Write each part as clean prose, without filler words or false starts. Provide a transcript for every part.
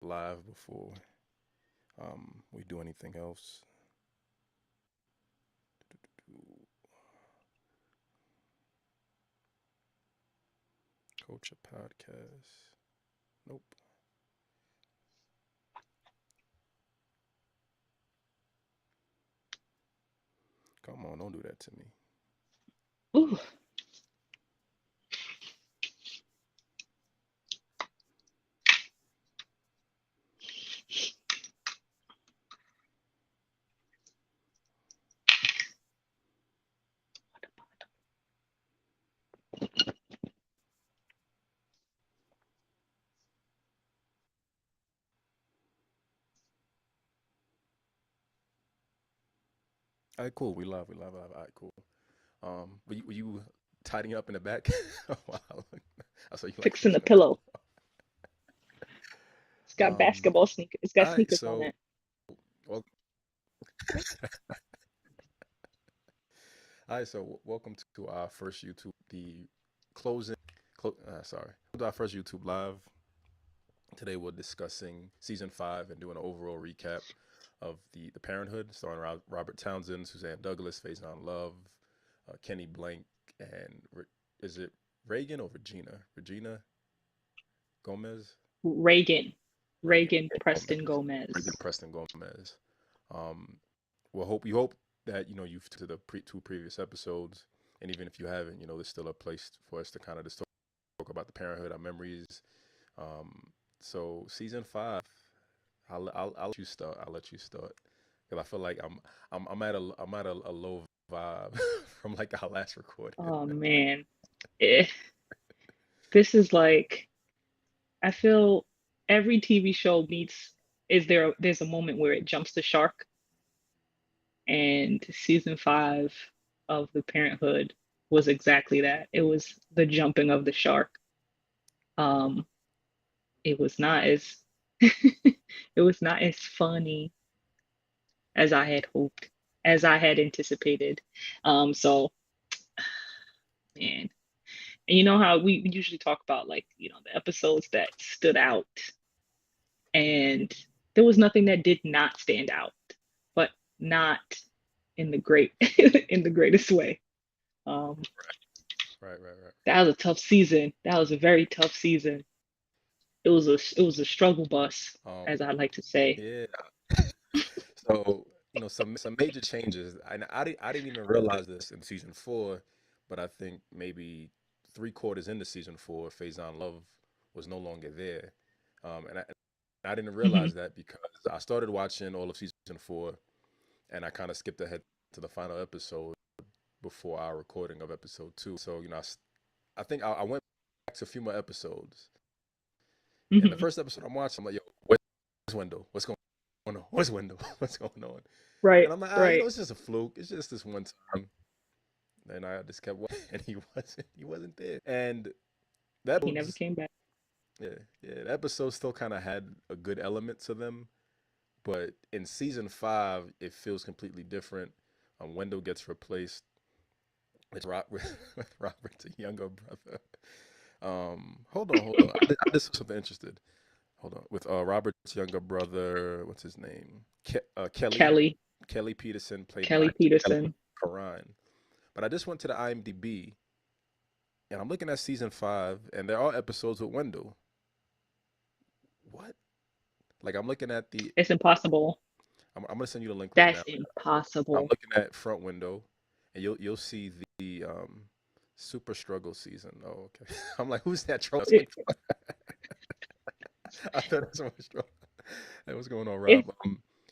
live before we do anything else. Culture podcast. Nope. Come on, don't do that to me. Ooh, All right, cool. We live. We live. Live. All right, cool. Were you tidying up in the back? Wow. I saw you like fixing the fixing a pillow. pillow. It's got basketball sneakers. It's got All right, sneakers on so it. well, all right, so welcome to our first YouTube, the closing. Sorry, to our first YouTube live. Today we're discussing season five and doing an overall recap of the Parenthood, starring Robert Townsend, Suzzanna Douglas, Whyison Love, Kenny Blank, and is it Reagan or Regina? Regina Gomez? Reagan. Reagan Reagan Preston Gomez. Reagan Gomez. Preston Gomez. Um, well, hope that you've to the two previous episodes, and even if you haven't, there's still a place for us to kind of just talk about the Parenthood, our memories. Um, so season five, I'll let you start. I'll let you start because I feel like I'm at a low vibe from like our last recording. Oh man. Eh, this is like I feel every TV show needs there's a moment where it jumps the shark, and season 5 of The Parenthood was exactly that. It was the jumping of the shark. Um it was not as it was not as funny as I had hoped, as I had anticipated. So man, and you know how we usually talk about, like, the episodes that stood out, and there was nothing that did not stand out, but not in the great in the greatest way. Um, Right, right, right. that was a tough season. That was a very tough season. It was a struggle bus, as I like to say. Yeah. So some major changes. I didn't even realize this in season four, but I think maybe three quarters into season four, Faison Love was no longer there, and I didn't Hmm. realize that because I started watching all of season four, and I kind of skipped ahead to the final episode before our recording of episode two. So I think I went back to a few more episodes, and the Hmm. first episode I'm watching, I'm like, yo, where's Wendell? What's going on? Where's Wendell? What's going on? Right, And I'm like, right. it's just a fluke. It's just this one time. And I just kept watching, and he wasn't there. And that He never episodes, came back. yeah, yeah, the episode still kind of had a good element to them, but in season five, it feels completely different. Wendell gets replaced with with Robert's younger brother. Hold on. I just something interested. Hold on, with Robert's younger brother. What's his name? Kelly. Kelly, Kelly Peterson played by Kelly Kelly Peterson. Perrine. But I just went to the IMDb and I'm looking at season five, and there are episodes with Wendell. What? Like I'm looking at the. It's impossible. I'm gonna send you the link right That's now. I'm impossible. looking at front window, and you'll see the super struggle season. Oh, okay. I'm like, who's that troll? It, I thought it was so much trouble. Hey, what's going on, it, Rob?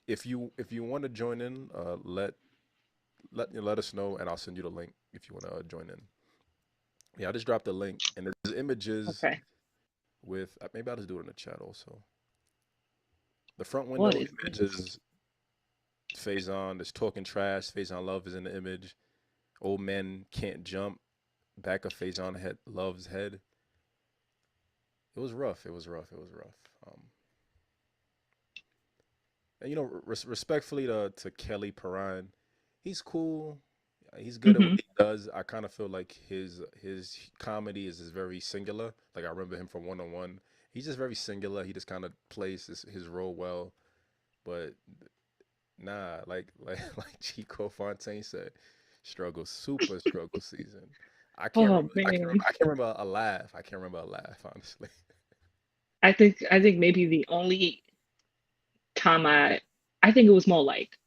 If you want to join in, let us know, and I'll send you the link if you want to join in. Yeah, I just dropped the link, and there's images okay. with maybe I'll just do it in the chat also. The front What window is this? images Faison is talking trash. Faison Love is in the image. Old men can't jump. Back of Faison head Love's head. It was rough. It was rough. It was rough. And respectfully to Kelly Perrine, he's cool. He's good at what Hmm. he does. I kind of feel like his comedy is very singular. Like I remember him from One on One. he's just very singular. He just kind of plays his role well. But nah, like Chico Fontaine said, super struggle season. Oh man. I can't remember a laugh. I can't remember a laugh, honestly. I think maybe the only time I think it was more like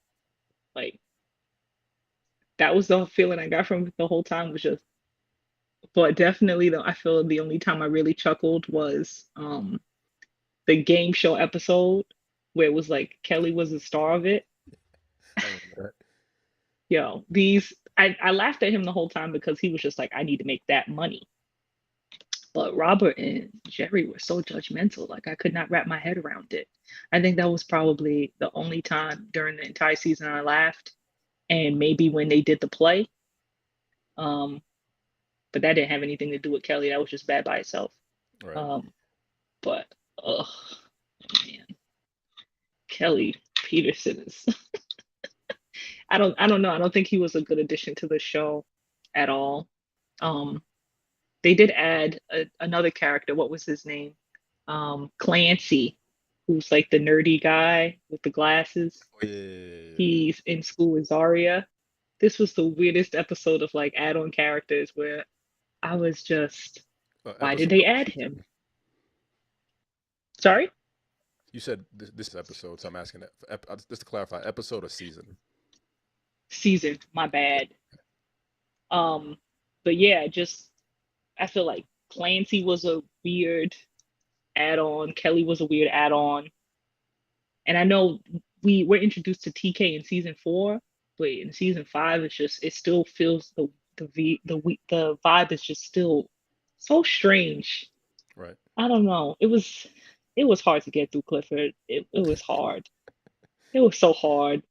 that was the feeling I got from it the whole time was just, but definitely though I feel the only time I really chuckled was the game show episode where it was like Kelly was the star of it. I remember Yo, I laughed at him the whole time because he was just like, I need to make that money. But Robert and Jerry were so judgmental. Like I could not wrap my head around it. I think that was probably the only time during the entire season I laughed. And maybe when they did the play. Um, but that didn't have anything to do with Kelly. That was just bad by itself. that. Right. But man, Kelly Peterson is I don't know. I don't think he was a good addition to the show at all. Um, they did add another character. What was his name? Clancy, who's like the nerdy guy with the glasses. Oh, yeah. He's in school with Zaria. This was the weirdest episode of like add-on characters where I was just, why did Episode they or add season? him? Sorry? You said this episode, so I'm asking that. Just to clarify, episode or season? Season, my bad. Um, but yeah, just I feel like Clancy was a weird add-on. Kelly was a weird add-on. And I know we were introduced to TK in season 4, but in season 5, it's just it still feels the vibe is just still so strange. Right. I don't know. It was hard to get through Clifford. It was hard. It was so hard.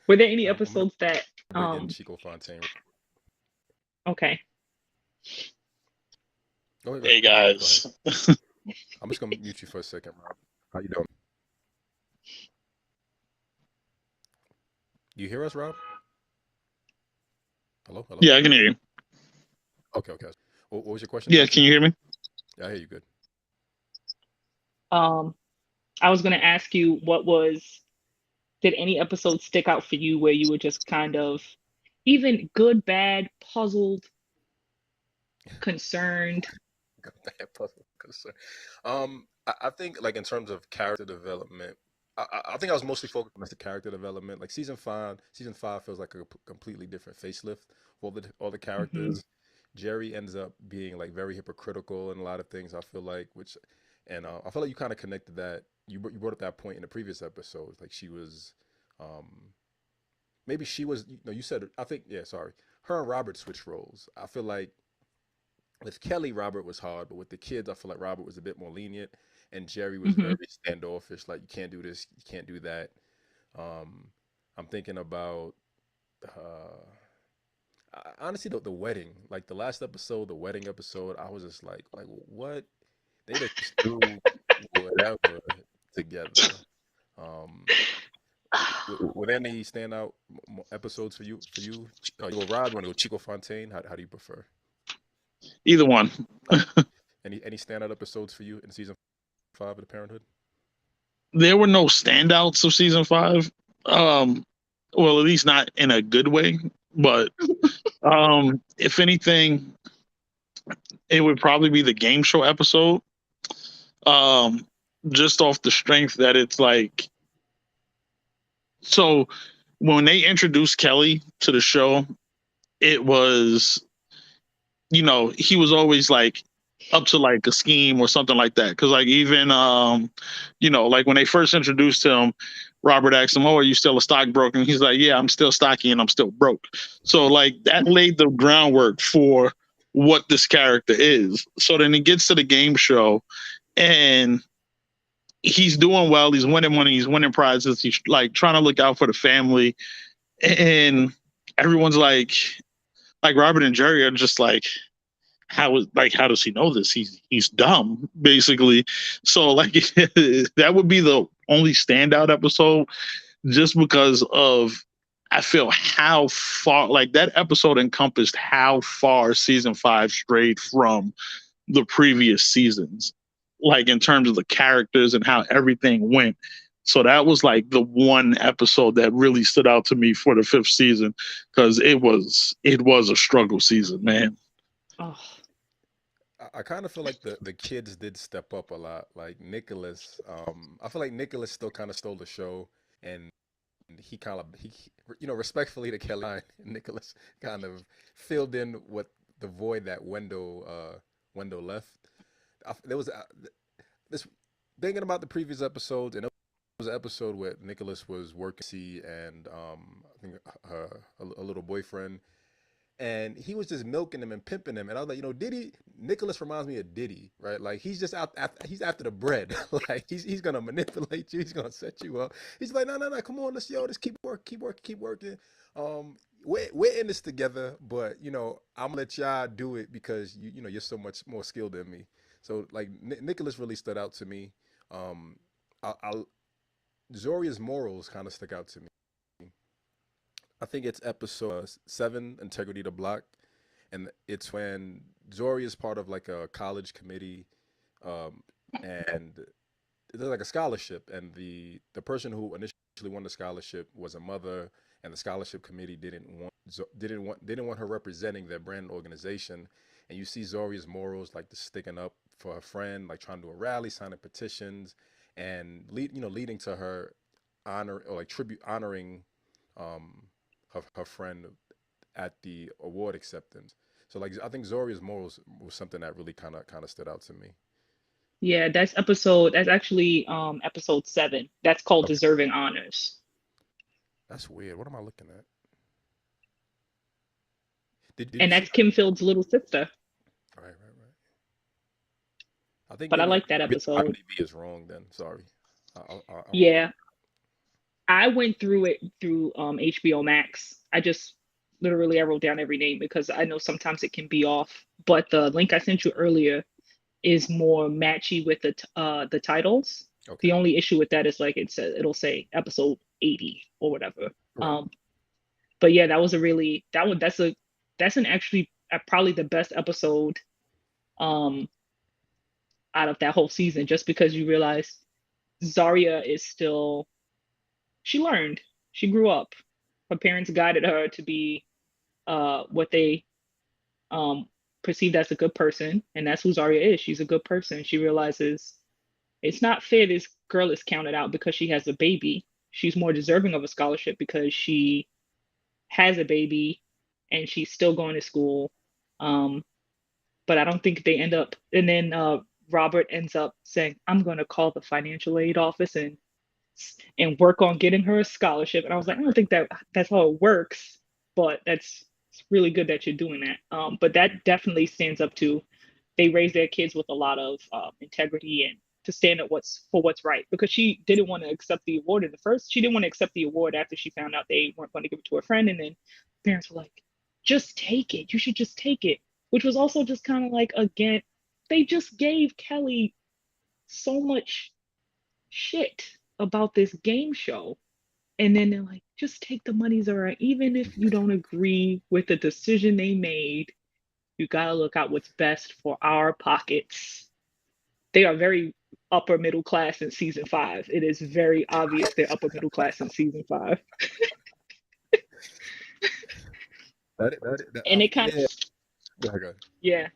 Were there any I'm gonna episodes that bring in Chico Fontaine. okay. Go ahead. Hey Go ahead. guys. I'm just gonna mute you for a second, Rob. How you doing? You hear us, Rob? Hello, hello. Yeah, I can hear you. Okay, okay. What was your question? Yeah, can you hear me? Yeah, I hear you good. I was gonna ask you did any episode stick out for you where you were just kind of even good, bad, puzzled, concerned? Bad puzzle concern. I think like in terms of character development, I think I was mostly focused on the character development. Like season 5 feels like a completely different facelift for all the Hmm. characters. Jerry ends up being like very hypocritical in a lot of things. I feel like, I feel like you kind of connected that. You brought up that point in the previous episode. Like she was, maybe she was. You said I think yeah. Sorry, her and Robert switched roles. I feel like with Kelly, Robert was hard, but with the kids, I feel like Robert was a bit more lenient, and Jerry was Hmm. very standoffish. Like you can't do this, you can't do that. Um, I'm thinking about uh, honestly the wedding, like the last episode, the wedding episode. I was just like what? They just do whatever together. Um, were there any standout episodes for you? You go Rob, you want to go Chico Fontaine? How do you prefer? Either one. Any standout episodes for you in season 5 of The Parenthood? There were no standouts of season 5. Well, at least not in a good way. But if anything, it would probably be the game show episode. Just off the strength that it's like, so when they introduced Kelly to the show, it was, he was always like up to like a scheme or something like that. Cause like even, like when they first introduced him, Robert asked him, "Oh, are you still a stockbroker?" And he's like, "Yeah, I'm still stocky and I'm still broke." So like that laid the groundwork for what this character is. So then he gets to the game show and he's doing well. He's winning money. He's winning prizes. He's like trying to look out for the family. And everyone's like Robert and Jerry are just like, how does he know this? He's dumb, basically. So like that would be the only standout episode, just because of I feel how far like that episode encompassed how far season 5 strayed from the previous seasons, like in terms of the characters and how everything went. So that was like the one episode that really stood out to me for the fifth season, because it was a struggle season, man. Oh, I kind of feel like the kids did step up a lot. Like Nicholas, I feel like Nicholas still kind of stole the show, and he kind of respectfully to Kelly, Nicholas kind of filled in what the void that Wendell left. There was this thinking about the previous episodes, and it was an episode where Nicholas was working and I think a little boyfriend, and he was just milking him and pimping him. And I was like, Diddy, Nicholas reminds me of Diddy, right? Like he's just he's after the bread. Like he's gonna manipulate you. He's gonna set you up. He's like, no, come on, let's keep working. We're in this together, but I'm gonna let y'all do it because you're so much more skilled than me. So like Nicholas really stood out to me. I Zoria's morals kind of stuck out to me. I think it's episode 7, Integrity to Block, and it's when Zori is part of like a college committee, and there's like a scholarship, and the person who initially won the scholarship was a mother, and the scholarship committee didn't want her representing their brand organization, and you see Zoria's morals like the sticking up for her friend, like trying to do a rally, signing petitions, and leading to her honoring um her friend at the award acceptance. So like I think Zoria's morals was something that really kind of stood out to me. yeah, that's actually episode 7. That's called Okay, Deserving Honors. that's weird. What am I looking at? Did And you see? that's Kim Field's little sister. Right. I think But I maybe like that my episode. IMDb is wrong. Then sorry. I don't know. Yeah. I went through it through HBO Max. I wrote down every name because I know sometimes it can be off. But the link I sent you earlier is more matchy with the titles. The Okay. only issue with that is like it'll say episode 80 or whatever. Right. But yeah, that was a really that one that's an actually probably the best episode um out of that whole season, just because you realize Zarya is still she learned. She grew up. Her parents guided her to be what they um, perceived as a good person, and that's who Zarya is. She's a good person. She realizes it's not fair this girl is counted out because she has a baby. She's more deserving of a scholarship because she has a baby and she's still going to school. Um, but I don't think they end up. And then Robert ends up saying, "I'm going to call the financial aid office and work on getting her a scholarship." And I was like, I don't think that's how it works, but it's really good that you're doing that. But that definitely stands up to they raise their kids with a lot of integrity and to stand up what's right, because she didn't want to accept the award in the first. She didn't want to accept the award after she found out they weren't going to give it to her friend, and then parents were like, "Just take it. You should just take it," which was also just kind of like again, they just gave Kelly so much shit about this game show. And then they're like, just take the money, Zara. Even if you don't agree with the decision they made, you gotta look out what's best for our pockets. They are very upper middle class in season 5. It is very obvious they're upper middle class in season 5. And it kind of, Yeah. Go ahead. yeah,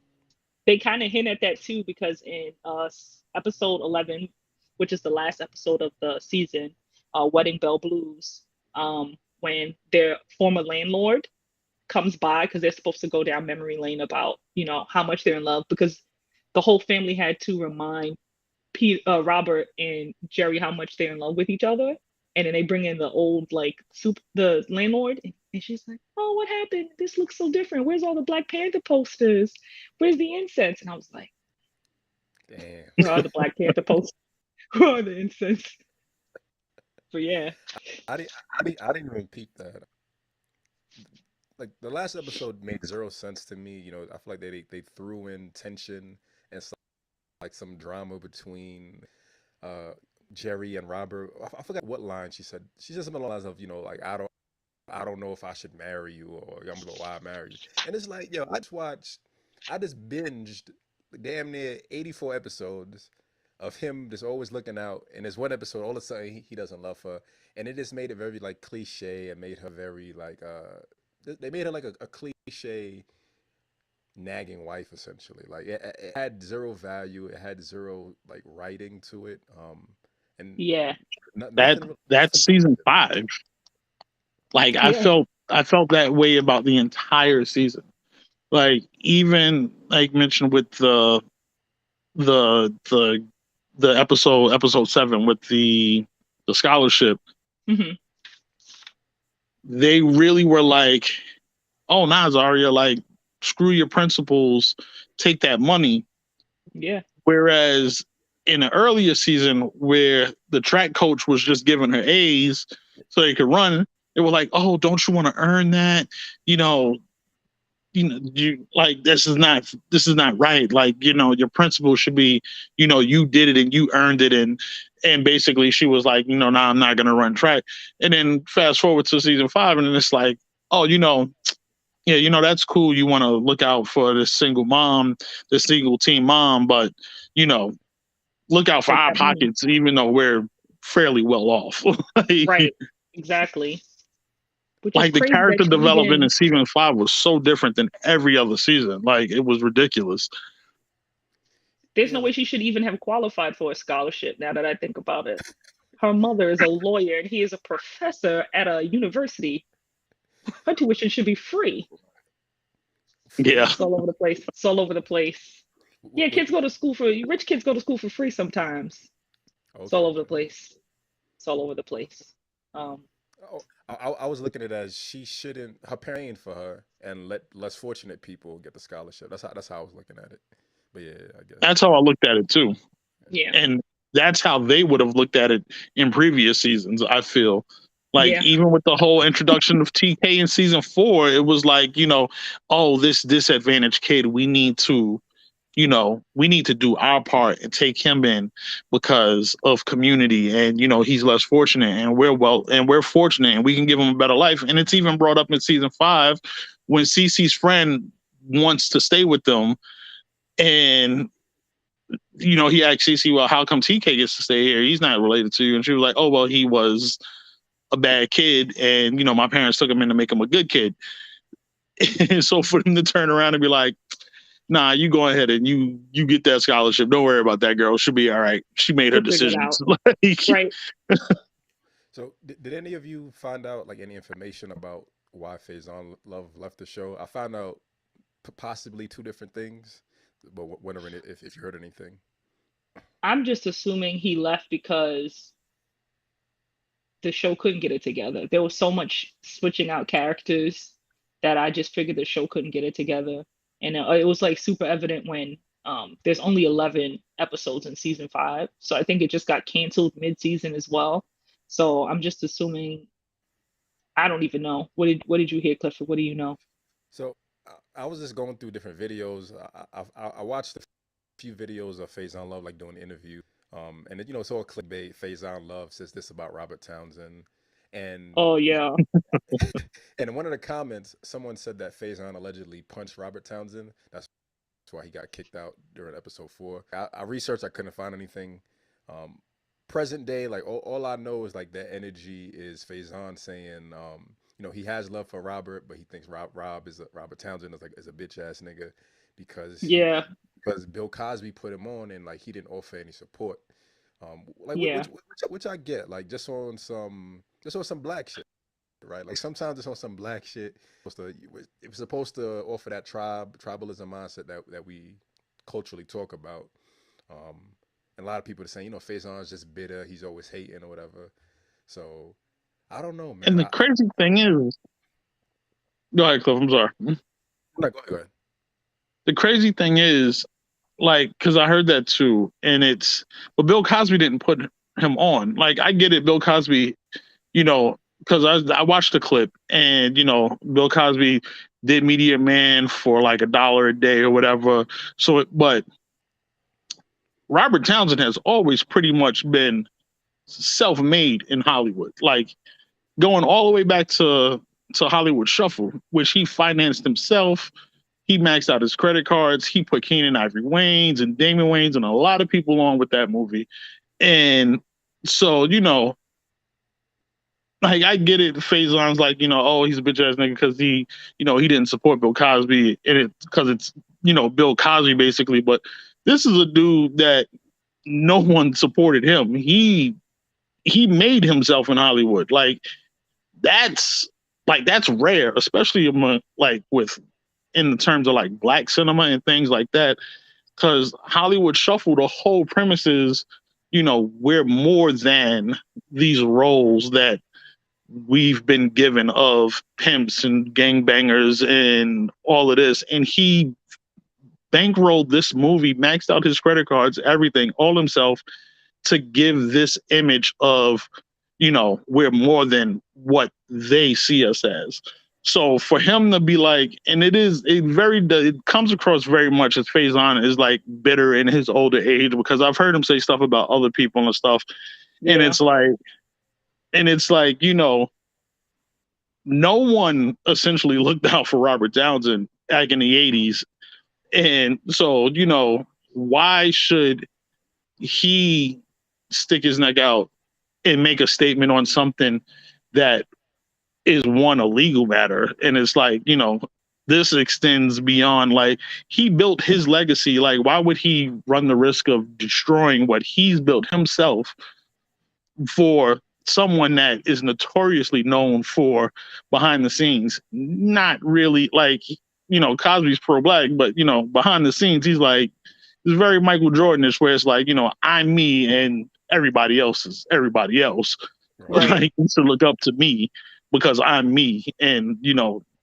they kind of hint at that too, because in episode 11, which is the last episode of the season, Wedding Bell Blues, when their former landlord comes by because they're supposed to go down memory lane about how much they're in love, because the whole family had to remind Robert and Jerry how much they're in love with each other. And then they bring in the old like the landlord, and she's like, "Oh, what happened? This looks so different. Where's all the Black Panther posters? Where's the incense?" And I was like, Damn. "Where are the Black Panther posters? Where are the incense?" But yeah, I didn't even peep that. Like the last episode made zero sense to me. I feel like they threw in tension and like some drama between uh Jerry and Robert. I forgot what line she said. She said something along the lines of, like I don't know if I should marry you, or I'm gonna why I marry you. And it's like, I just binged damn near 84 episodes of him just always looking out. And there's one episode, all of a sudden, he doesn't love her. And it just made it very, like, cliche and made her very, like, they made her like a cliche nagging wife, essentially. Like, it had zero value. It had zero, like, writing to it. And Yeah. nothing, That's season 5. Like, Yeah. I felt that way about the entire season. Like, even like mentioned with the episode 7 with the scholarship, Mm-hmm. they really were like, oh, nah, Zarya, like, screw your principles, take that money. Yeah. Whereas in an earlier season where the track coach was just giving her A's so they could run, they were like, oh, don't you want to earn that? You like, this is not right. Like, your principle should be, you did it and you earned it. And basically she was like, nah, I'm not going to run track. And then fast forward to season 5, and then it's like, oh, yeah, that's cool. You want to look out for this single team mom, but, look out for our pockets, even though we're fairly well off. Like, right. Exactly. Like, the character development in season 5 was so different than every other season. Like, it was ridiculous. There's no way she should even have qualified for a scholarship, now that I think about it. Her mother is a lawyer and he is a professor at a university. Her tuition should be free. Yeah. It's all over the place. It's all over the place. Yeah, rich kids go to school for free sometimes. Okay. It's all over the place. It's all over the place. I was looking at it as her paying for her and let less fortunate people get the scholarship. That's how I was looking at it. But yeah, I guess that's how I looked at it too. Yeah, and that's how they would have looked at it in previous seasons. I feel like, even with the whole introduction of TK in season 4, it was like, oh, this disadvantaged kid, we need to do our part and take him in because of community, and he's less fortunate, and we're fortunate, and we can give him a better life. And it's even brought up in season 5 when Cece's friend wants to stay with them, and he asked Cece, well, how come TK gets to stay here? He's not related to you. And she was like, oh, well, he was a bad kid, and my parents took him in to make him a good kid. And so for them to turn around and be like, nah, you go ahead and you get that scholarship. Don't worry about that girl. She'll be all right. She made her decisions. Right. So did any of you find out, like, any information about why Whyison Love left the show? I found out possibly 2 different things, but wondering if you heard anything. I'm just assuming he left because the show couldn't get it together. There was so much switching out characters that I just figured the show couldn't get it together. And it was like super evident when there's only 11 episodes in season 5. So I think it just got canceled mid-season as well. So I'm just assuming, I don't even know. What did you hear, Clifford? What do you know? So I was just going through different videos. I watched a few videos of Whyison Love, like, doing an interview. And it's all clickbait. Whyison Love says this about Robert Townsend. And oh yeah. And in one of the comments, someone said that Whyison allegedly punched Robert Townsend. That's why he got kicked out during episode 4. I researched, I couldn't find anything. Present day, like, all I know is, like, that energy is Whyison saying, he has love for Robert, but he thinks Robert Townsend is a bitch ass nigga because Bill Cosby put him on, and, like, he didn't offer any support. Which I get, like, just on some black shit, right? Like, sometimes it's on some black shit. It was supposed to offer that tribalism mindset that we culturally talk about. And a lot of people are saying, Whyson's just bitter. He's always hating or whatever. So I don't know, man. And the crazy thing is, go ahead, Cliff. I'm sorry. No, go ahead. The crazy thing is, like, because I heard that too, and but Bill Cosby didn't put him on. Like, I get it, Bill Cosby, because I watched the clip, and Bill Cosby did Media Man for like $1 a day or whatever. So, but Robert Townsend has always pretty much been self-made in Hollywood, like going all the way back to Hollywood Shuffle, which he financed himself. He maxed out his credit cards. He put Keenan Ivory Wayans and Damon Wayans and a lot of people on with that movie. And so, like, I get it. Faison's like, oh, he's a bitch ass nigga because he didn't support Bill Cosby, and it because it's Bill Cosby basically. But this is a dude that no one supported him. He made himself in Hollywood. That's rare, especially in the terms of like black cinema and things like that, because Hollywood Shuffle, the whole premise is, we're more than these roles that we've been given of pimps and gangbangers and all of this. And he bankrolled this movie, maxed out his credit cards, everything, all himself, to give this image of, we're more than what they see us as. So for him to be like, and it comes across very much as Faison is like bitter in his older age, because I've heard him say stuff about other people and stuff. Yeah. And it's like, no one essentially looked out for Robert Townsend back in the 80s. And so, why should he stick his neck out and make a statement on something that is a legal matter? And it's like, this extends beyond, like, he built his legacy. Like, why would he run the risk of destroying what he's built himself for someone that is notoriously known for behind the scenes? Not really, like, Cosby's pro-black, but, behind the scenes, he's like, it's very Michael Jordan-ish, where it's like, I'm me and everybody else is everybody else. Right. Like, you should look up to me because I'm me, and,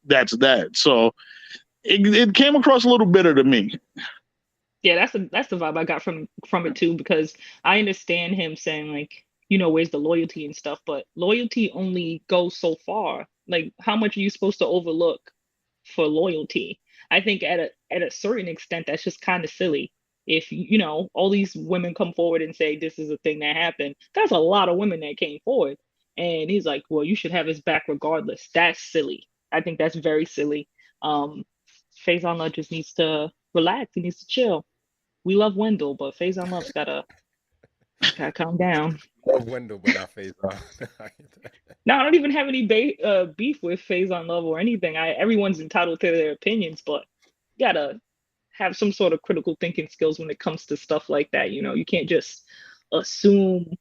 that's that. So it came across a little bitter to me. Yeah, that's the vibe I got from it too, because I understand him saying, like, where's the loyalty and stuff, but loyalty only goes so far. Like, how much are you supposed to overlook for loyalty? I think at a certain extent, that's just kind of silly. If, all these women come forward and say, this is a thing that happened, that's a lot of women that came forward. And he's like, well, you should have his back regardless. That's silly. I think that's very silly. Faison Love just needs to relax. He needs to chill. We love Wendell, but Faison Love's gotta calm down. Love Wendell, but not Faison. No, I don't even have any beef with Faison Love or anything. Everyone's entitled to their opinions, but you gotta have some sort of critical thinking skills when it comes to stuff like that. You can't just assume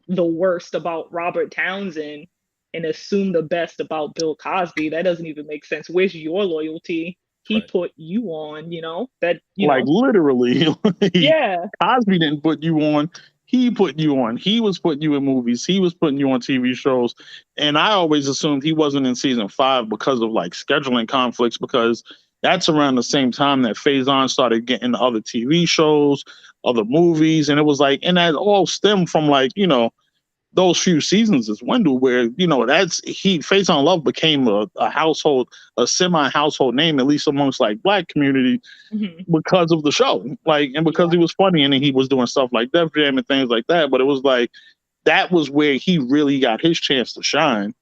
the worst about Robert Townsend and assume the best about Bill Cosby. That doesn't even make sense. Where's your loyalty? He right. Put you on, literally. Yeah. Cosby didn't put you on. He put you on. He was putting you in movies. He was putting you on TV shows. And I always assumed he wasn't in season 5 because of like scheduling conflicts, because that's around the same time that Faison started getting other TV shows, other movies. And it was like, and that all stemmed from like, those few seasons as Wendell, where, Faison Love became a semi-household name, at least amongst like black community, mm-hmm. because of the show. Like, and because he was funny and he was doing stuff like Def Jam and things like that. But it was like, that was where he really got his chance to shine.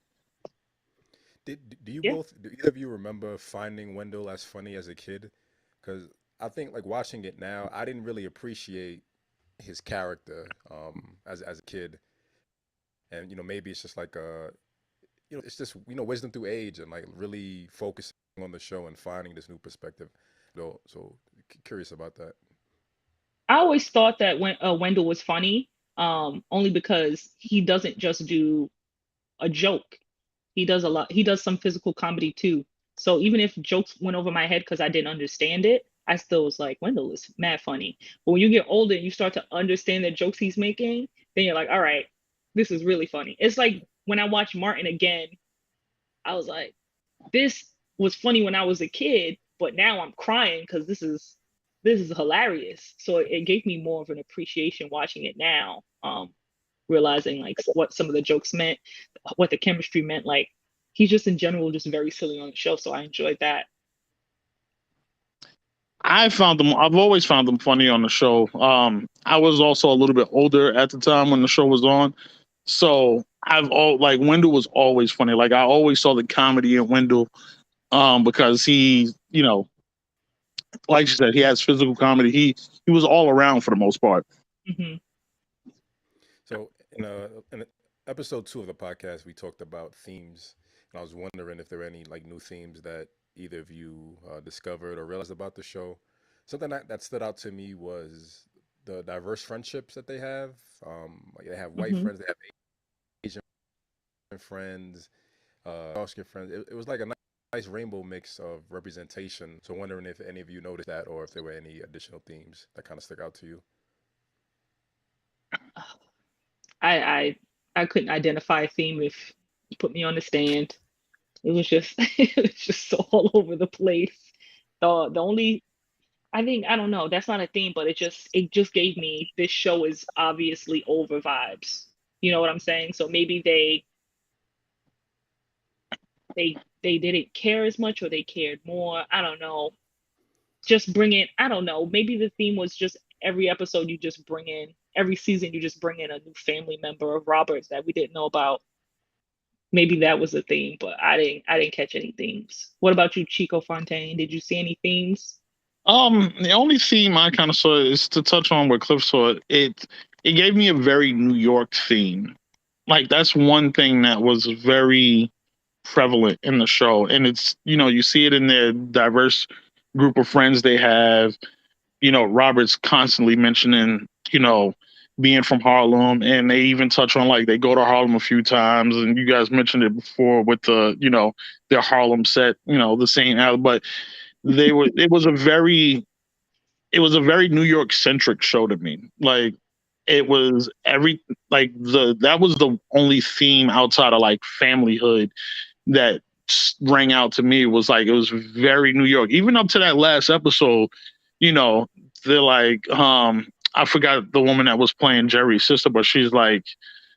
Do either of you remember finding Wendell as funny as a kid? Because I think, like, watching it now, I didn't really appreciate his character as a kid. And, maybe it's just like, it's just, wisdom through age and like really focusing on the show and finding this new perspective. So curious about that. I always thought that Wendell was funny, only because he doesn't just do a joke. He does a lot. He does some physical comedy too. So even if jokes went over my head because I didn't understand it, I still was like, Wendell is mad funny. But when you get older and you start to understand the jokes he's making, then you're like, all right, this is really funny. It's like when I watched Martin again, I was like, this was funny when I was a kid, but now I'm crying because this is hilarious. So it gave me more of an appreciation watching it now, realizing like what some of the jokes meant, what the chemistry meant. Like, he's just in general just very silly on the show, so I enjoyed that. I've always found them funny on the show. I was also a little bit older at the time when the show was on, so Wendell was always funny. Like, I always saw the comedy in Wendell, because he, like you said, he has physical comedy. He was all around for the most part. Hmm. So in episode 2 of the podcast, we talked about themes, and I was wondering if there were any like new themes that either of you discovered or realized about the show. Something that stood out to me was the diverse friendships that they have. Like they have white Hmm. friends, they have Asian friends, Oscar friends. It was like a nice rainbow mix of representation. So wondering if any of you noticed that, or if there were any additional themes that kind of stuck out to you. I, I I couldn't identify a theme if you put me on the stand. It was just it was just so all over the place. The only I think I don't know, that's not a theme, but it just gave me this show is obviously over vibes. You know what I'm saying? So maybe they didn't care as much or they cared more. I don't know. Just bring in, I don't know, maybe the theme was just every episode you just bring in, every season you just bring in a new family member of Robert's that we didn't know about. Maybe that was a theme, but I didn't catch any themes. What about you, Chico Fontaine? Did you see any themes? The only theme I kind of saw is to touch on what Cliff saw. It gave me a very New York theme. Like that's one thing that was very prevalent in the show, and it's you see it in their diverse group of friends they have. Robert's constantly mentioning being from Harlem, and they even touch on like they go to Harlem a few times, and you guys mentioned it before with the their Harlem set, the St. Al, but they were it was a very New York centric show to me. Like it was every like the that was the only theme outside of like familyhood that rang out to me. Was like it was very New York. Even up to that last episode, you know, they're like, I forgot the woman that was playing Jerry's sister, but she's like,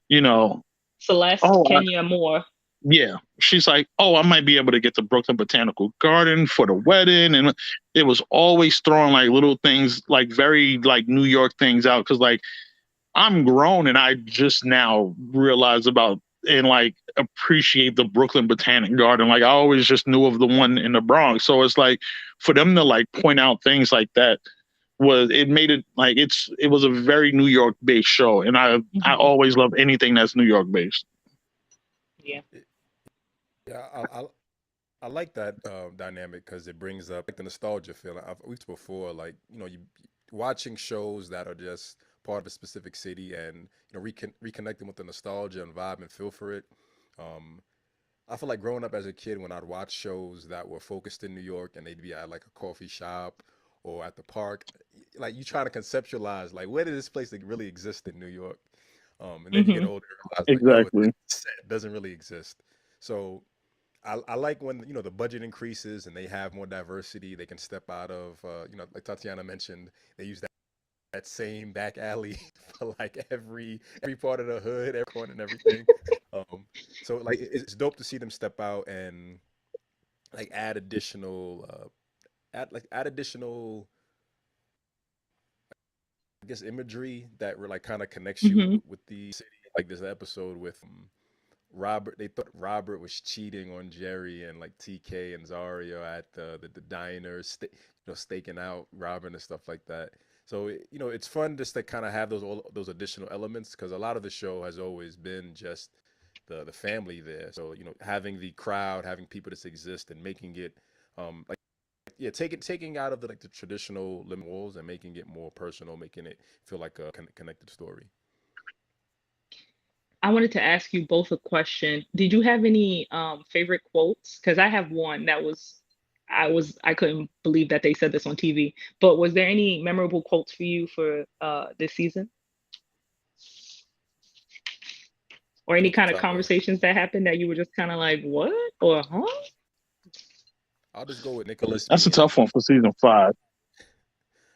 you know, Celeste, oh, Kenya Moore. yeah. She's like, oh, I might be able to get the Brooklyn Botanical Garden for the wedding. And it was always throwing like little things, like very like New York things out. Cause like I'm grown and I just now realize about and like appreciate the Brooklyn Botanic Garden. Like I always just knew of the one in the Bronx. So it's like for them to like point out things like that it made it like it was a very New York based show. And I Hmm. always love anything that's New York based. Yeah. Yeah, I like that dynamic because it brings up like the nostalgia feeling. We've talked before, like you watching shows that are just part of a specific city and reconnecting with the nostalgia and vibe and feel for it. Um, I feel like growing up as a kid when I'd watch shows that were focused in New York and they'd be at like a coffee shop or at the park, like you try to conceptualize like where did this place like, really exist in New York? And then you get Hmm. older and realize like, no, Exactly. it doesn't really exist. So I like when the budget increases and they have more diversity. They can step out of like Tatiana mentioned, they use that same back alley for like every part of the hood, every corner and everything. Um, so like it's dope to see them step out and like add additional I guess imagery that like kind of connects you Hmm. with the city. Like this episode with Robert, they thought Robert was cheating on Jerry and like TK and Zario at the diner, staking out Robert and stuff like that. So it's fun just to kind of have all those additional elements because a lot of the show has always been just the family there. So having the crowd, having people just exist and making it like yeah, taking out of the like the traditional limit walls and making it more personal, making it feel like a connected story. I wanted to ask you both a question. Did you have any favorite quotes? Because I have one that I couldn't believe that they said this on TV. But was there any memorable quotes for you for this season? Or any Off the kind of top of conversations that happened that you were just kind of like, what? Or huh? I'll just go with Nicholas That's a being tough one for season 5.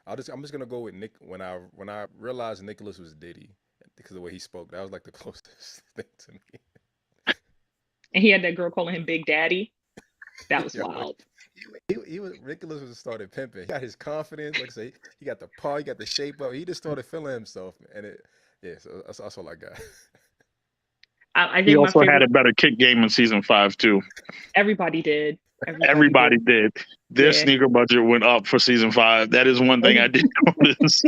I'm just gonna go with Nick when I realized Nicholas was Diddy because of the way he spoke. That was like the closest thing to me. And he had that girl calling him Big Daddy. That was Yo, wild. he was Nicholas was started pimping. He got his confidence, like I say, he got the paw, he got the shape up. He just started feeling himself, and yeah. So that's all I got. I He think my also had favorite, a better kick game in season 5 too. everybody did. Everybody did. Their Yeah. sneaker budget went up for season 5. That is one thing I did notice.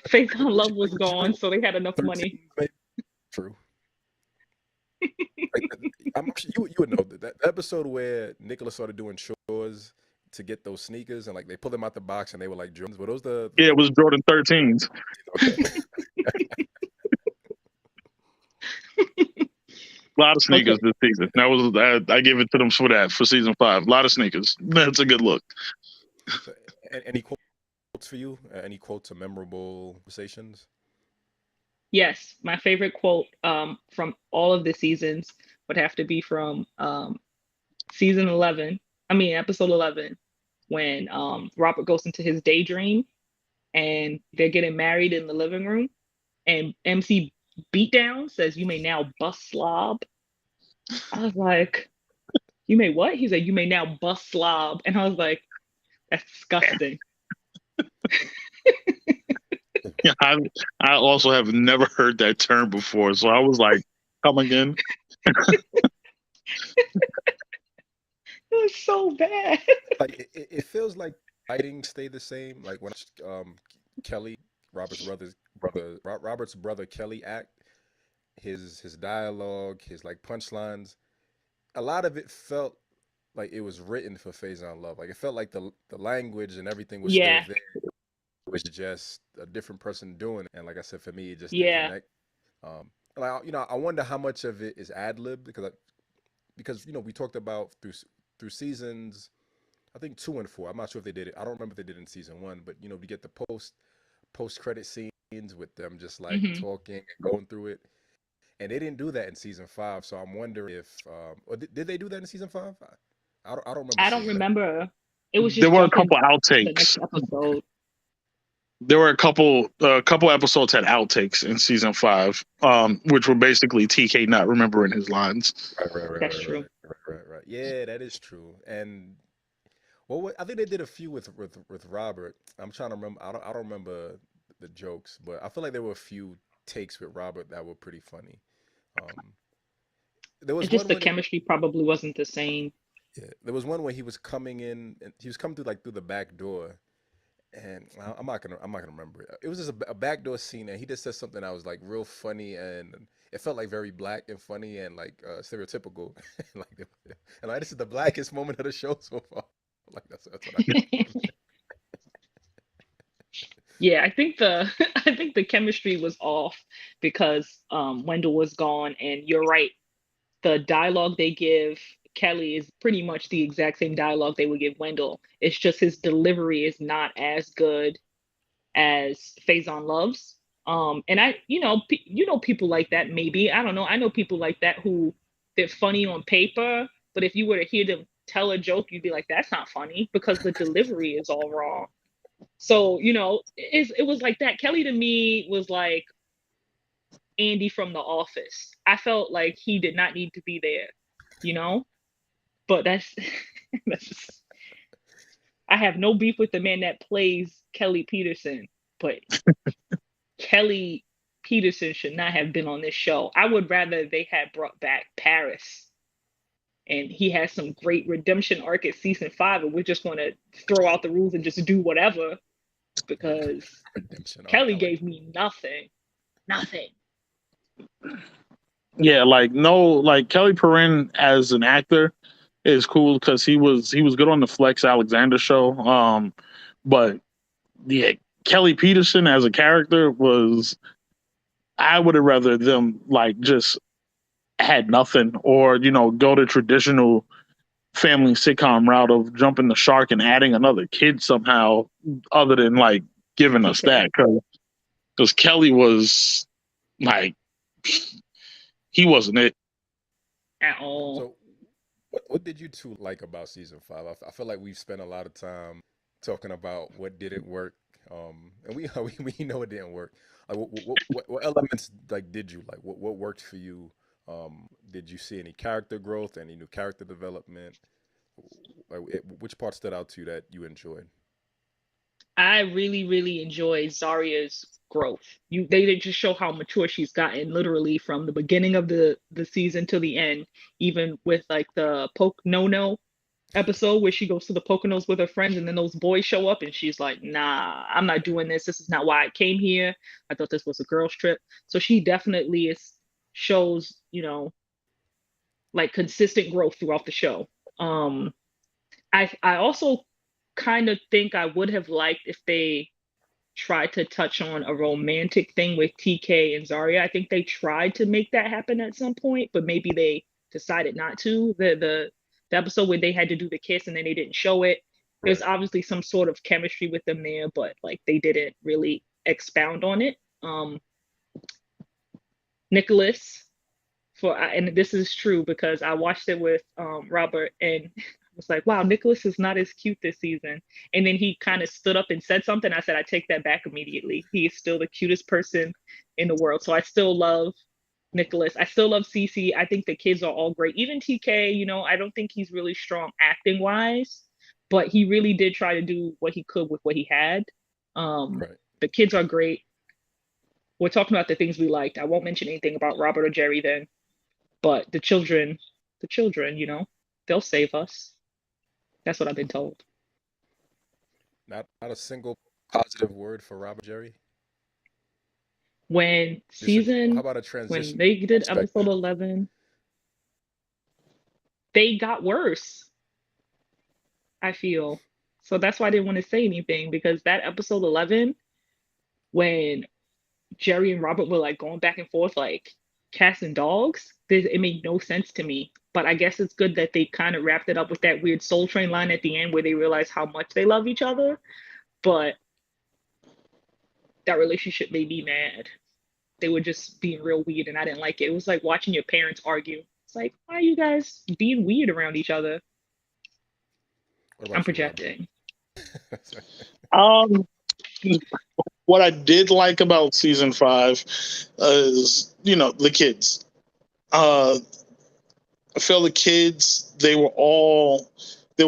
Faith on Love was gone, so they had enough money. Maybe. True. Like, you would know that episode where Nicholas started doing chores to get those sneakers, and like they pulled them out the box, and they were like Jordans. Were those the Yeah, it was Jordan 13s. Okay. A lot of sneakers this season. That was I give it to them for that for season 5. A lot of sneakers. That's a good look. So, any quotes for you? Any quotes or memorable conversations? Yes, my favorite quote from all of the seasons would have to be from season 11. I mean, episode 11, when Robert goes into his daydream and they're getting married in the living room, and MC Beatdown says, "You may now bust slob." I was like, "You may what?" He's like, "You may now bust slob," and I was like, "That's disgusting." Yeah, I also have never heard that term before, so I was like, "Come again?" It was so bad. Like it feels like writing stayed the same. Like when Kelly, Robert's brother Kelly act, his dialogue, his like punchlines, a lot of it felt like it was written for Faison Love. Like it felt like the language and everything was still Yeah, there. It was just a different person doing it. And like I said, for me, it just didn't yeah. connect. Like I wonder how much of it is ad lib because we talked about through seasons. I think 2 and 4. I'm not sure if they did it. I don't remember if they did it in season 1, but we get the post credit scenes with them just like hmm talking and going through it, and they didn't do that in season 5. So I'm wondering if or did they do that in season 5? I don't remember I don't seeing that. remember. It was There just were a jumping couple to the next outtakes. episode. There were a couple episodes had outtakes in season 5, which were basically TK not remembering his lines. That's true. Right. Yeah, that is true. And I think they did a few with Robert. I'm trying to remember. I don't remember the jokes, but I feel like there were a few takes with Robert that were pretty funny. Um, there was It's just one the when chemistry probably wasn't the same. there was one where he was coming in, and he was coming through the back door, and I'm not gonna remember it. It was just a backdoor scene, and he just said something that was like real funny, and it felt like very black and funny and like stereotypical, and like this is the blackest moment of the show so far. Like that's what I got. Yeah, I think the I think the chemistry was off because Wendell was gone, and you're right. The dialogue they give Kelly is pretty much the exact same dialogue they would give Wendell. It's just his delivery is not as good as Faison Love's. And people like that. Maybe I don't know. I know people like that who they're funny on paper, but if you were to hear them tell a joke, you'd be like, "That's not funny," because the delivery is all wrong. So it was like that. Kelly to me was like Andy from The Office. I felt like he did not need to be there, you know. But that's that's just, I have no beef with the man that plays Kelly Peterson, but Kelly Peterson should not have been on this show. I would rather they had brought back Paris, and he has some great redemption arc at season 5, and we're just going to throw out the rules and just do whatever because Redemption arc. Kelly I like gave me nothing. Nothing. Yeah, like no, like Kelly Perrin as an actor is cool because he was good on the Flex Alexander show. But yeah, Kelly Peterson as a character was I would have rather them like just had nothing or go the traditional family sitcom route of jumping the shark and adding another kid somehow other than like giving us Okay. that because Kelly was like he wasn't it. At all. So, what did you two like about season 5? I feel like we've spent a lot of time talking about what didn't work, and we we know it didn't work. Like, what elements like did you like? What worked for you? Did you see any character growth, any new character development? Like, which part stood out to you that you enjoyed? I really, really enjoy Zarya's growth. They did just show how mature she's gotten, literally from the beginning of the season to the end. Even with like the poke no no episode where she goes to the Poconos with her friends, and then those boys show up, and she's like, "Nah, I'm not doing this. This is not why I came here. I thought this was a girls' trip." So she definitely is shows, like consistent growth throughout the show. Um, I also kind of think I would have liked if they tried to touch on a romantic thing with TK and Zarya. I think they tried to make that happen at some point, but maybe they decided not to. The episode where they had to do the kiss and then they didn't show it. There's Right. obviously some sort of chemistry with them there, but like they didn't really expound on it. Nicholas, and this is true because I watched it with Robert, and I was like, wow, Nicholas is not as cute this season. And then he kind of stood up and said something. I said, I take that back immediately. He is still the cutest person in the world. So I still love Nicholas. I still love Cece. I think the kids are all great. Even TK, I don't think he's really strong acting wise, but he really did try to do what he could with what he had. Right. The kids are great. We're talking about the things we liked. I won't mention anything about Robert or Jerry then, but the children, they'll save us. That's what I've been told. Not a single positive word for Robert Jerry. When Just how season, about a when transition they did episode perspective? 11, they got worse, I feel. So that's why I didn't want to say anything because that episode 11, when Jerry and Robert were like going back and forth, like cats and dogs, it made no sense to me. But I guess it's good that they kind of wrapped it up with that weird Soul Train line at the end where they realize how much they love each other. But that relationship made me mad. They were just being real weird and I didn't like it. It was like watching your parents argue. It's like, why are you guys being weird around each other? What I'm about you, Robert? projecting. Um, what I did like about season 5 is, the kids. Uh, I feel the kids, there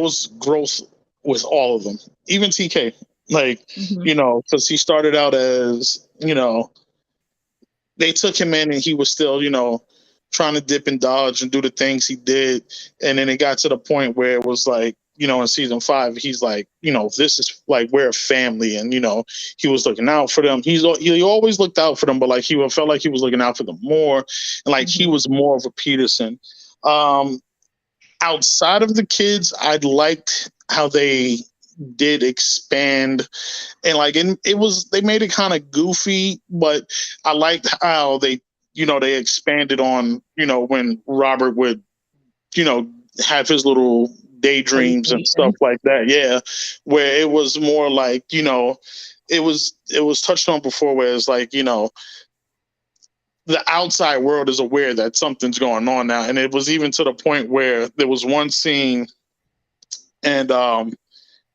was growth with all of them, even TK. Like, Hmm. because he started out as, they took him in and he was still, trying to dip and dodge and do the things he did. And then it got to the point where it was like, in season 5, he's like, this is like, we're a family. And, he was looking out for them. He always looked out for them, but like he felt like he was looking out for them more. And like he Hmm. was more of a Peterson. Um, Outside of the kids, I liked how they did expand and like it was they made it kind of goofy, but I liked how they expanded on when Robert would you know have his little daydreams and stuff Hallucinations. like that. Yeah, where it was more like it was touched on before, where it's like the outside world is aware that something's going on now, and it was even to the point where there was one scene and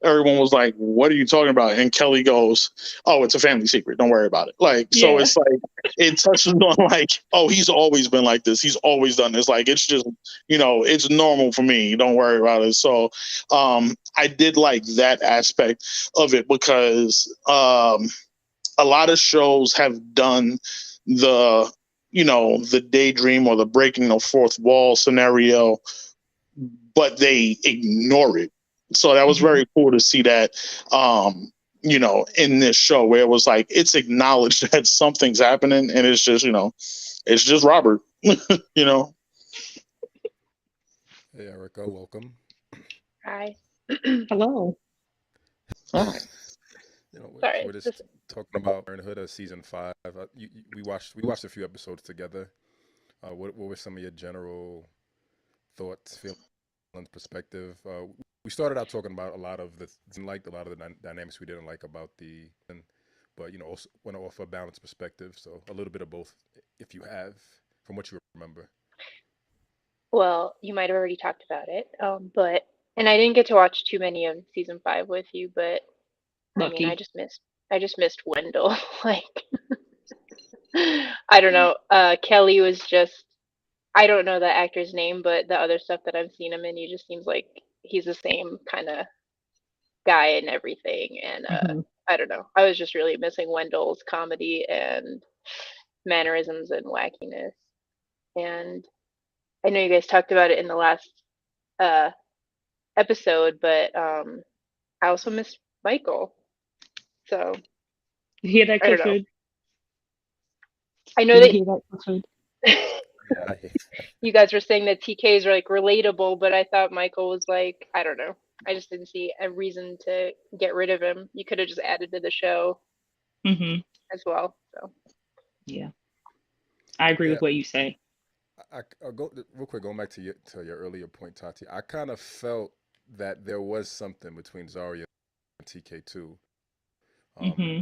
everyone was like, "What are you talking about?" And Kelly goes, "Oh, it's a family secret. Don't worry about it." Like, so Yeah. it's like it touches on like, "Oh, he's always been like this. He's always done this. Like, it's just it's normal for me. Don't worry about it." So, I did like that aspect of it because a lot of shows have done the the daydream or the breaking the fourth wall scenario, but they ignore it. So that was Hmm. very cool to see that, in this show where it was like it's acknowledged that something's happening, and it's just Robert. you know. Hey, Erica, welcome. Hi. Hello. Hi. We're Sorry. just talking about Parenthood of season 5. We watched a few episodes together. What were some of your general thoughts, feelings, perspective? We started out talking about a lot of the didn't like a lot of the dynamics we didn't like about but also want to offer a balanced perspective. So a little bit of both, if you have, from what you remember. Well, you might have already talked about it, but and I didn't get to watch too many of season 5 with you, but I mean, I Lucky. just missed Wendell. Like, I don't know. Kelly was just, I don't know the actor's name, but the other stuff that I've seen him in, he just seems like he's the same kind of guy and everything. And Hmm. I don't know. I was just really missing Wendell's comedy and mannerisms and wackiness. And I know you guys talked about it in the last uh, episode, but I also miss Michael. So You hear that, I don't know. Clifford? I know Did that you hear that, Clifford? Yeah, I hate that. you guys were saying that TKs are like relatable, but I thought Michael was like, I don't know. I just didn't see a reason to get rid of him. You could have just added to the show Mm-hmm. as well. So Yeah, I agree Yeah, with what you say. I'll go real quick. Going back to your earlier point, Tati. I kind of felt that there was something between Zarya and TK too. Um, Mm-hmm.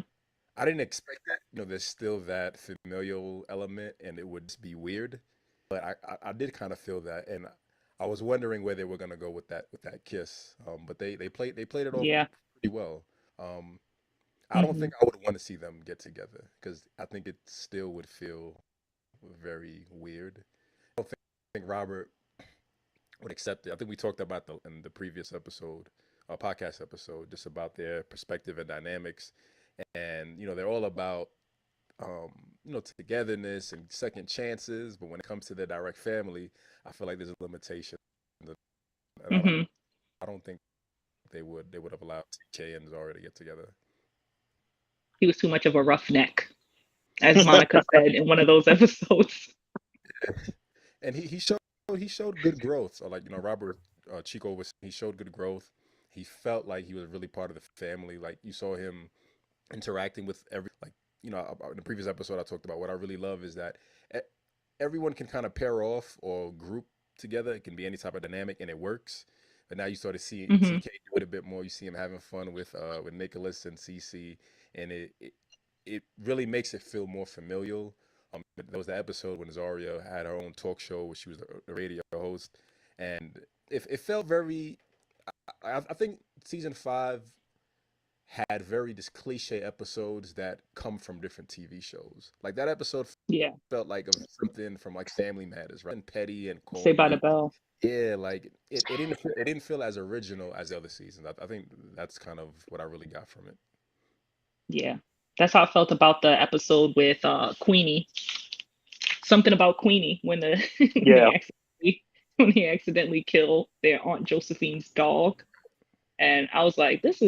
I didn't expect that. There's still that familial element, and it would just be weird. But I did kind of feel that, and I was wondering where they were gonna go with that kiss. But they played it off Yeah. pretty well. Um, I don't Mm-hmm. think I would want to see them get together because I think it still would feel very weird. I don't think Robert would accept it. I think we talked about in the previous episode, podcast episode, just about their perspective and dynamics, and they're all about um, togetherness and second chances. But when it comes to their direct family, I feel like there's a limitation, and Mm-hmm. I don't think they would have allowed TK and Zara to get together. He was too much of a roughneck, as Monica said in one of those episodes. And he showed good growth. So like Robert Chico he showed good growth. He felt like he was really part of the family. Like you saw him interacting with in the previous episode I talked about what I really love is that e- everyone can kind of pair off or group together. It can be any type of dynamic and it works. But now you start to see Mm-hmm. TK do it a bit more. You see him having fun with Nicholas and Cece, and it really makes it feel more familial. There was the episode when Zaria had her own talk show where she was the radio host, and it felt very. I think season 5 had very just cliche episodes that come from different TV shows. Like that episode Yeah. felt like of something from like Family Matters, right? And petty and Say by the corny. bell. Yeah, like it didn't feel as original as the other seasons. I think that's kind of what I really got from it. Yeah. That's how I felt about the episode with Queenie. Something about Queenie when the when Yeah. they accidentally kill their Aunt Josephine's dog. And I was like, this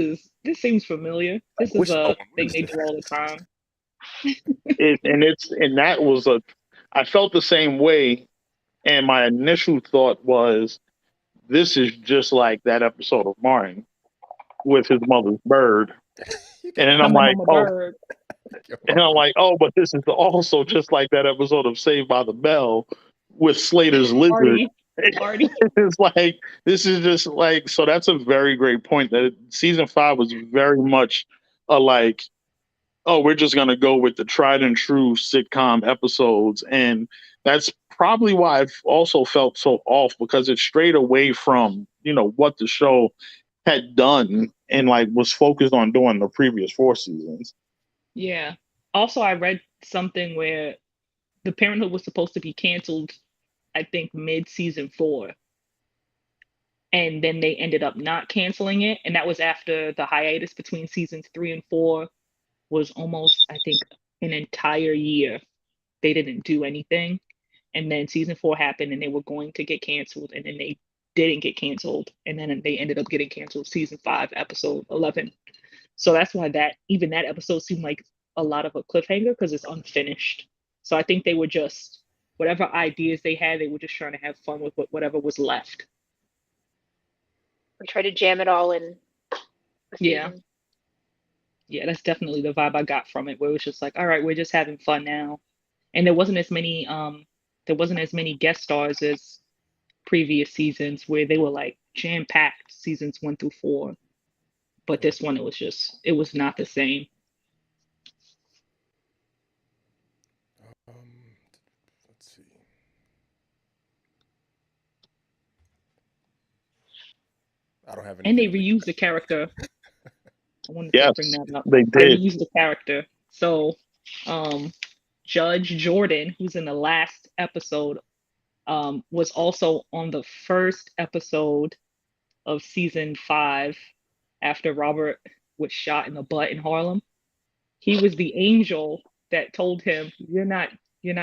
seems familiar. This is Which a one thing was they that? do all the time. And that was I felt the same way. And my initial thought was, this is just like that episode of Martin with his mother's bird. You And got then my I'm I'm the like, mama oh, bird. and I'm like, oh, but this is also just like that episode of Saved by the Bell with Slater's lizard. Marty. It's like, this is just like, so that's a very great point that season 5 was very much a like, oh, we're just going to go with the tried and true sitcom episodes. And that's probably why I've also felt so off because it strayed away from, what the show had done and like was focused on doing the previous 4 seasons. Yeah. Also, I read something where the Parenthood was supposed to be canceled, I think, mid season 4. And then they ended up not canceling it. And that was after the hiatus between seasons 3 and 4 was almost, I think, an entire year. They didn't do anything. And then season 4 happened and they were going to get canceled. And then they didn't get canceled. And then they ended up getting canceled season 5, episode 11. So that's why even that episode seemed like a lot of a cliffhanger because it's unfinished. So I think they were just, whatever ideas they had, they were just trying to have fun with whatever was left. we try to jam it all in a Yeah. season. Yeah, that's definitely the vibe I got from it, where it was just like, all right, we're just having fun now. And there wasn't as many guest stars as previous seasons where they were like jam-packed seasons 1 through 4. But Yeah. this one it was not the same. Um, let's see. I don't have And anything they to leave. reused the character. I wanted to Yes, bring that up. they They did. reused the character. So Judge Jordan, who's in the last episode, was also on the first episode of season 5 after Robert was shot in the butt in Harlem. He was the angel that told him, you're not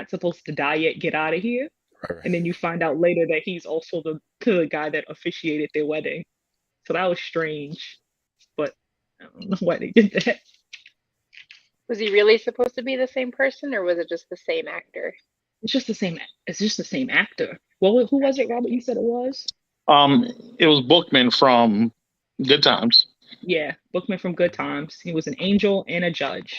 supposed to die yet, get out of here. Right, And then you find out later that he's also the guy that officiated their wedding. So that was strange, but I don't know why they did that. Was he really supposed to be the same person, or was it just the same actor? It's just the same. It's just the same actor. Well, who was it, Robert? You said it was. It was Bookman from Good Times. Yeah, Bookman from Good Times. He was an angel and a judge.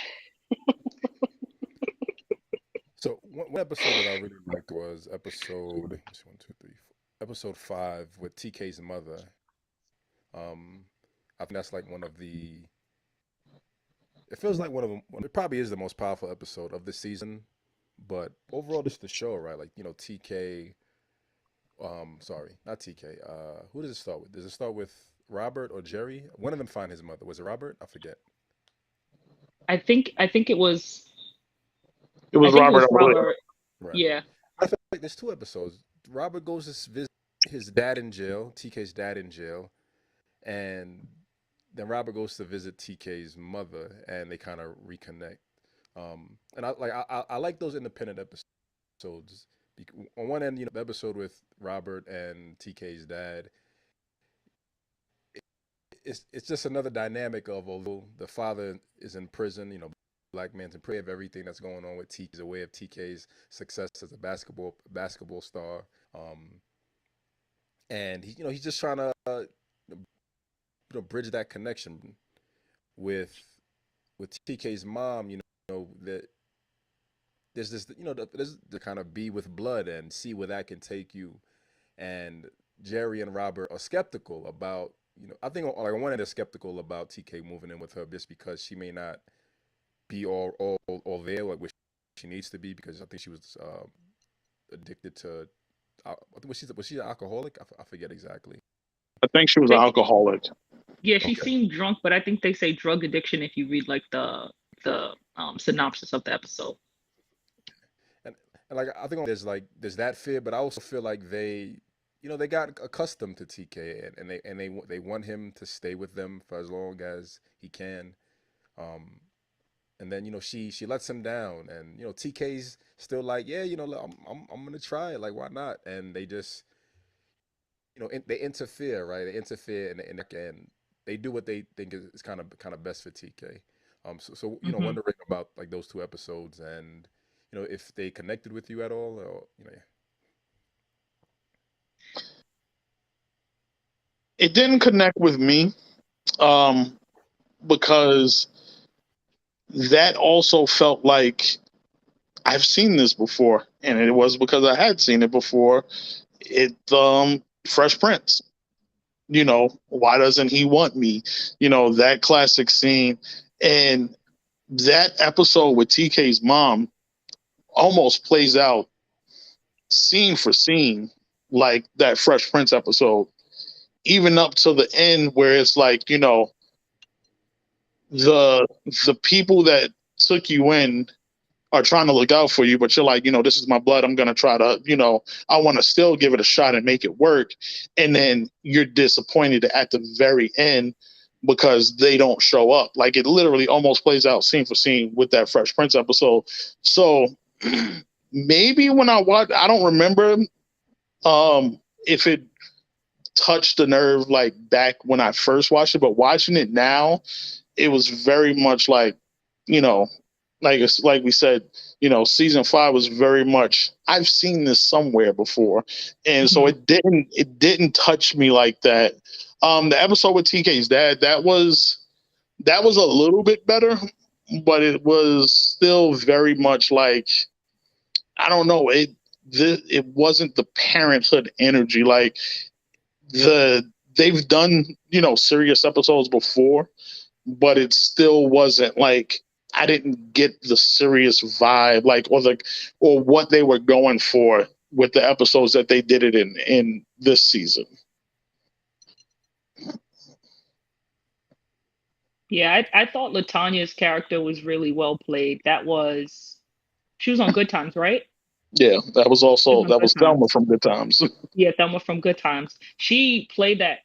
So one episode that I really liked was episode 5 with TK's mother. I think that's like one of the. It feels like one of them. It probably is the most powerful episode of the season, but overall, just the show, right? Like TK. Sorry, not TK. Who does it start with? Does it start with Robert or Jerry? One of them find his mother. Was it Robert? I forget. I think it was. It was Robert. Robert. Right. Yeah. I feel like there's 2 episodes. Robert goes to visit his dad in jail, TK's dad in jail, and then Robert goes to visit TK's mother, and they kind of reconnect. And I like those independent episodes. On one end, the episode with Robert and TK's dad, it's just another dynamic of, although the father is in prison, black man's in prison of everything that's going on with TK, is aware of TK's success as a basketball star, and he's just trying to bridge that connection with TK's mom. That there's this there's the kind of be with blood and see where that can take you, and Jerry and Robert are skeptical about I think like on one end they're skeptical about TK moving in with her just because she may not be all there like where she needs to be, because I think she was addicted to. Was she an alcoholic? I forget exactly. I think she was an alcoholic. Yeah, she seemed drunk, but I think they say drug addiction if you read like the synopsis of the episode. And like I think there's that fear, but I also feel like they got accustomed to TK and they want him to stay with them for as long as he can. And then she lets him down, and TK's still like, yeah, I'm gonna try it, like why not? And they just they interfere, right? They interfere and they do what they think is kind of best for TK. So wondering about like those 2 episodes and if they connected with you at all, or It didn't connect with me, because that also felt like I've seen this before, and it was because I had seen it before. Fresh Prince. Why doesn't he want me? That classic scene. And that episode with TK's mom almost plays out scene for scene like that Fresh Prince episode, even up to the end where it's like, the people that took you in are trying to look out for you, but you're like, this is my blood. I'm going to try to, I want to still give it a shot and make it work. And then you're disappointed at the very end because they don't show up. Like it literally almost plays out scene for scene with that Fresh Prince episode. So maybe when I watch, I don't remember if it touched the nerve like back when I first watched it, but watching it now, it was very much like, like we said, season 5 was very much, I've seen this somewhere before. And so it didn't touch me like that. The episode with TK's dad, that was a little bit better, but it was still very much like, I don't know, it wasn't the parenthood energy. Like they've done, serious episodes before, but it still wasn't like, I didn't get the serious vibe, like, or what they were going for with the episodes that they did it in this season. Yeah, I thought LaTanya's character was really well played. She was on Good Times, right? Yeah, that was Thelma from Good Times. Yeah, Thelma from Good Times. She played that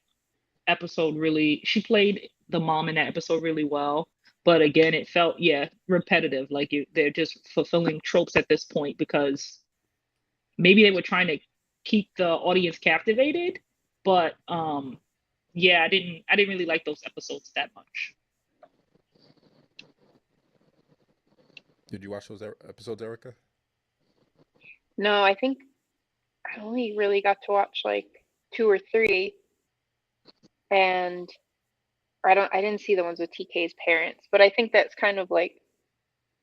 episode really. She played the mom in that episode really well. But again, it felt, repetitive. Like they're just fulfilling tropes at this point because maybe they were trying to keep the audience captivated. But I didn't really like those episodes that much. Did you watch those episodes, Erica? No, I think I only really got to watch like 2 or 3, and I didn't see the ones with TK's parents, but I think that's kind of like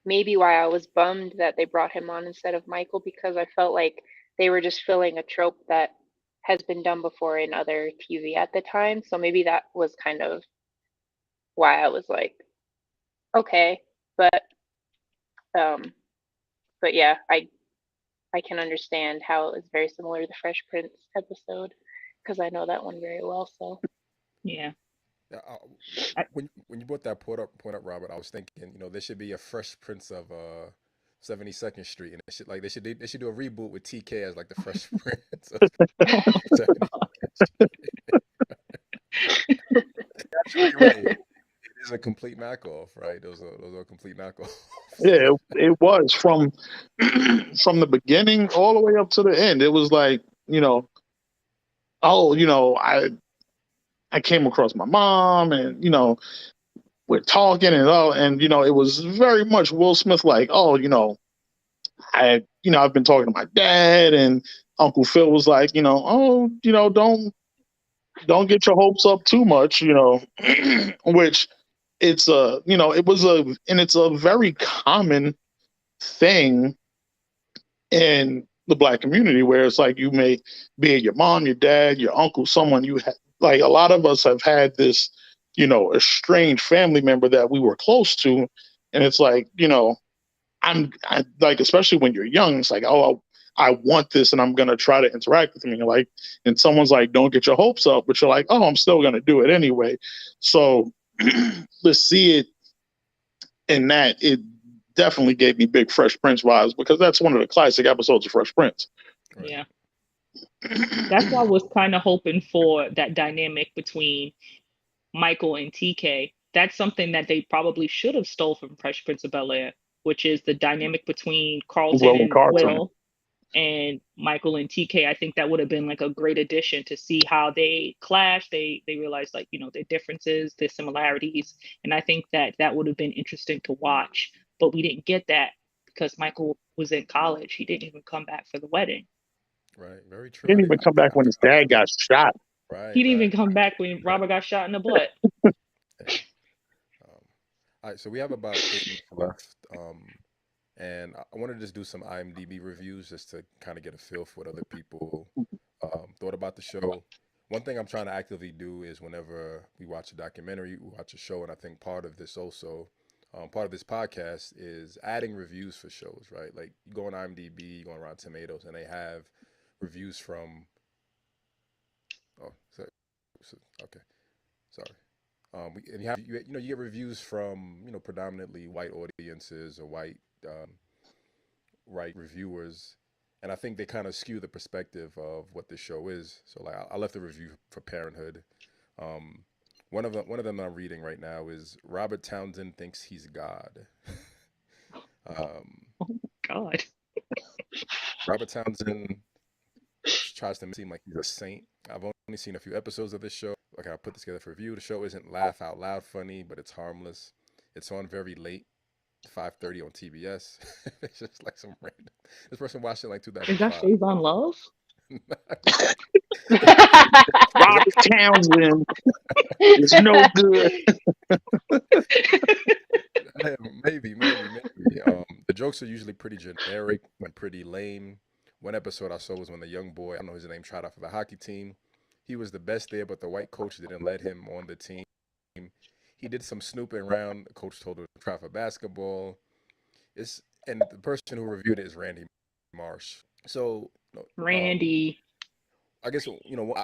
maybe why I was bummed that they brought him on instead of Michael, because I felt like they were just filling a trope that has been done before in other TV at the time. So maybe that was kind of why I was like, okay, but yeah, I can understand how it was very similar to the Fresh Prince episode because I know that one very well. So Yeah. When you brought that point up, Robert, I was thinking, there should be a Fresh Prince of 72nd Street, and they should do a reboot with TK as like the Fresh Prince of 72nd Street. Actually, you're right. It is a complete knockoff, right? Those are a complete knockoff. Yeah, it was from from the beginning all the way up to the end. It was like, I came across my mom, and we're talking and all, and it was very much Will Smith, like, I've been talking to my dad, and Uncle Phil was like, don't get your hopes up too much, which it's it's a very common thing in the Black community, where it's like you may be your mom, your dad, your uncle, someone like a lot of us have had this, estranged family member that we were close to, and it's like, I like, especially when you're young, it's like, oh, I want this, and I'm gonna try to interact with me, like, and someone's like, don't get your hopes up, but you're like, oh, I'm still gonna do it anyway. So to see it in that, it definitely gave me big Fresh Prince vibes, because that's one of the classic episodes of Fresh Prince. Right. Yeah. That's why I was kind of hoping for that dynamic between Michael and TK. That's something that they probably should have stole from Fresh Prince of Bel-Air, which is the dynamic between Carlton and Will and Michael and TK. I think that would have been like a great addition to see how they clash. They realize, like, their differences, their similarities. And I think that would have been interesting to watch. But we didn't get that because Michael was in college. He didn't even come back for the wedding. Right, very true. He didn't even come back when his dad got shot. Right. He didn't even come back when Robert got shot in the butt. All right, so we have about 8 minutes left, and I wanted to just do some IMDb reviews just to kind of get a feel for what other people thought about the show. One thing I'm trying to actively do is whenever we watch a documentary, we watch a show, and I think part of this podcast is adding reviews for shows, right? Like, you go on IMDb, you go on Rotten Tomatoes, and they have reviews from. Oh, okay, sorry. And you get reviews from predominantly white audiences or white reviewers, and I think they kind of skew the perspective of what this show is. So, like, I left a review for Parenthood. One of them I'm reading right now is Robert Townsend thinks he's God. Oh my God. Robert Townsend tries to seem like he's a saint. I've only seen a few episodes of this show. Okay, I put this together for review. The show isn't laugh out loud funny, but it's harmless. It's on very late, 5:30 on TBS. It's just like some random. This person watched it like 2005. Is that Whyison Love? Robert Townsend is no good. Maybe. The jokes are usually pretty generic and pretty lame. One episode I saw was when the young boy, I don't know his name, tried out for the hockey team. He was the best there, but the white coach didn't let him on the team. He did some snooping around. The coach told him to try for basketball. And the person who reviewed it is Randy Marsh. So, Randy. I guess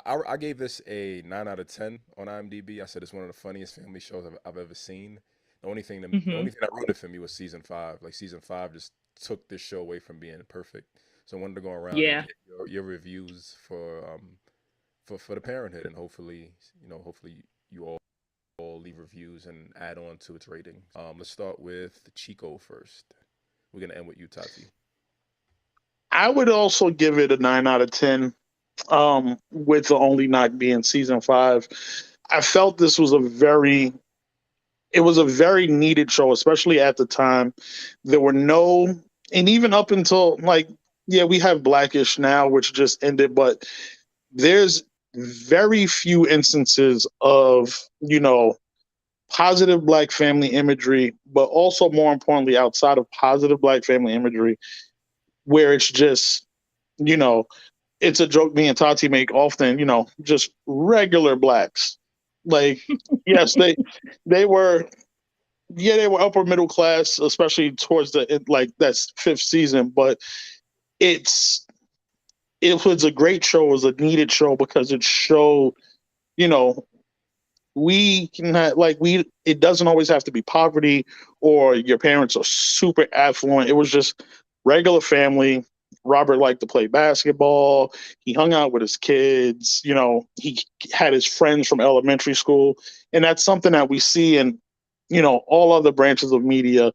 I gave this a 9 out of 10 on IMDb. I said it's one of the funniest family shows I've ever seen. The only thing that ruined it for me was season 5. Like, season 5 just took this show away from being perfect. So I wanted to go around and get your reviews for the Parenthood, and hopefully you all leave reviews, and add on to its rating. Let's start with Chico first. We're gonna end with you, Tati. I would also give it a 9 out of 10. With the only knock being season 5, I felt this was it was a very needed show, especially at the time. There were no, and even up until like, yeah, we have Blackish now, which just ended, but there's very few instances of, positive black family imagery, but also more importantly, outside of positive black family imagery, where it's just, you know, it's a joke me and Tati make often, just regular blacks. Like, yes, they were, yeah, they were upper middle class, especially towards like that's 5th season, but it's it was a great show, it was a needed show because it showed, you know, we can have, like, it doesn't always have to be poverty or your parents are super affluent. It was just regular family. Robert liked to play basketball. He hung out with his kids. He had his friends from elementary school, and that's something that we see in all other branches of media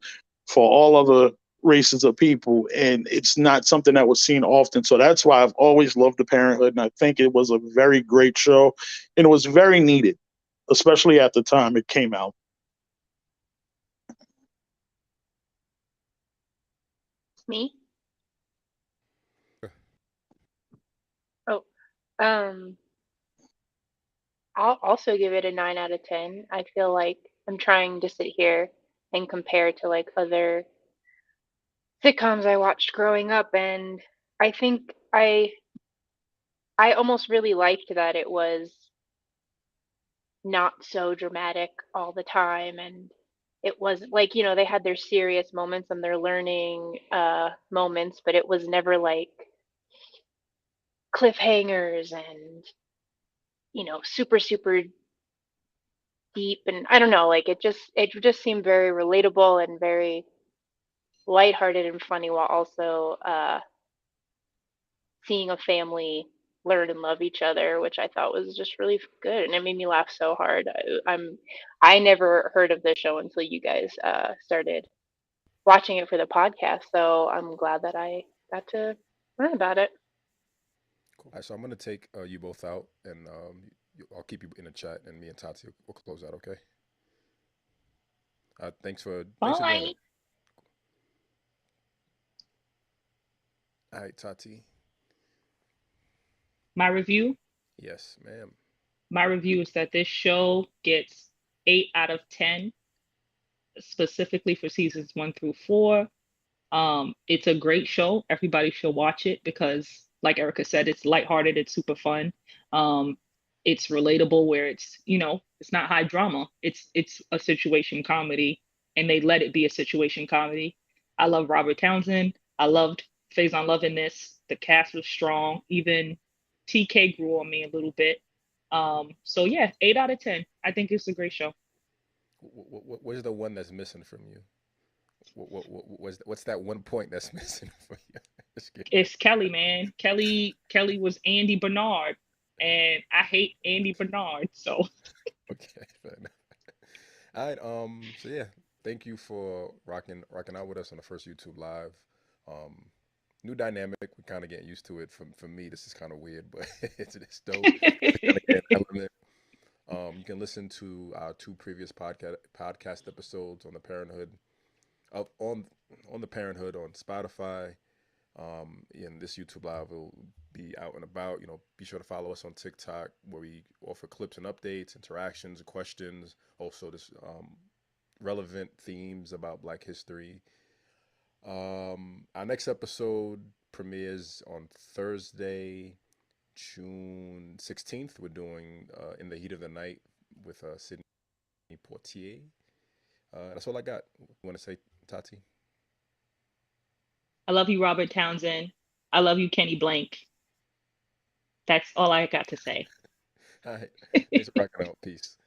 for all other races of people, and it's not something that was seen often. So that's why I've always loved The Parenthood, and I think it was a very great show, and it was very needed, especially at the time it came out. Me? Oh, um, I'll also give it a 9 out of 10. I feel like I'm trying to sit here and compare to like other sitcoms I watched growing up, and I think I almost really liked that it was not so dramatic all the time, and it wasn't like, they had their serious moments and their learning moments, but it was never like cliffhangers and super deep, and I don't know, like it just seemed very relatable and very lighthearted and funny, while also seeing a family learn and love each other, which I thought was just really good, and it made me laugh so hard. I never heard of the show until you guys started watching it for the podcast, so I'm glad that I got to learn about it. Cool. All right, so I'm gonna take you both out, and I'll keep you in the chat, and me and Tati will close out. Okay. Thanks for joining. Bye. All right, Tati. My review. Yes, ma'am. My review is that this show gets 8 out of 10, specifically for seasons 1 through 4. It's a great show. Everybody should watch it because, like Erica said, it's lighthearted. It's super fun. Um, it's relatable where it's not high drama. It's a situation comedy, and they let it be a situation comedy. I love Robert Townsend. I loved Faison Love in this. The cast was strong. Even TK grew on me a little bit. So yeah, 8 out of 10. I think it's a great show. Where's the one that's missing from you? What's that one point that's missing from you? It's Kelly, man. Kelly was Andy Bernard, and I hate Andy Bernard. So Okay, fair enough. All right. So yeah, thank you for rocking out with us on the first YouTube live. Um, New dynamic. We're kind of getting used to it. For me, this is kind of weird, but it's dope. Kind of getting element. You can listen to our 2 previous podcast episodes on the Parenthood, up on the Parenthood on Spotify. And this YouTube live will be out and about. Be sure to follow us on TikTok, where we offer clips and updates, interactions, questions. Also, this relevant themes about Black history. Our next episode premieres on Thursday, June 16th. We're doing In the Heat of the Night with Sydney Portier. That's all I got. You want to say, Tati? I love you, Robert Townsend. I love you, Kenny Blank. That's all I got to say. All right. Thanks for rocking out. Peace.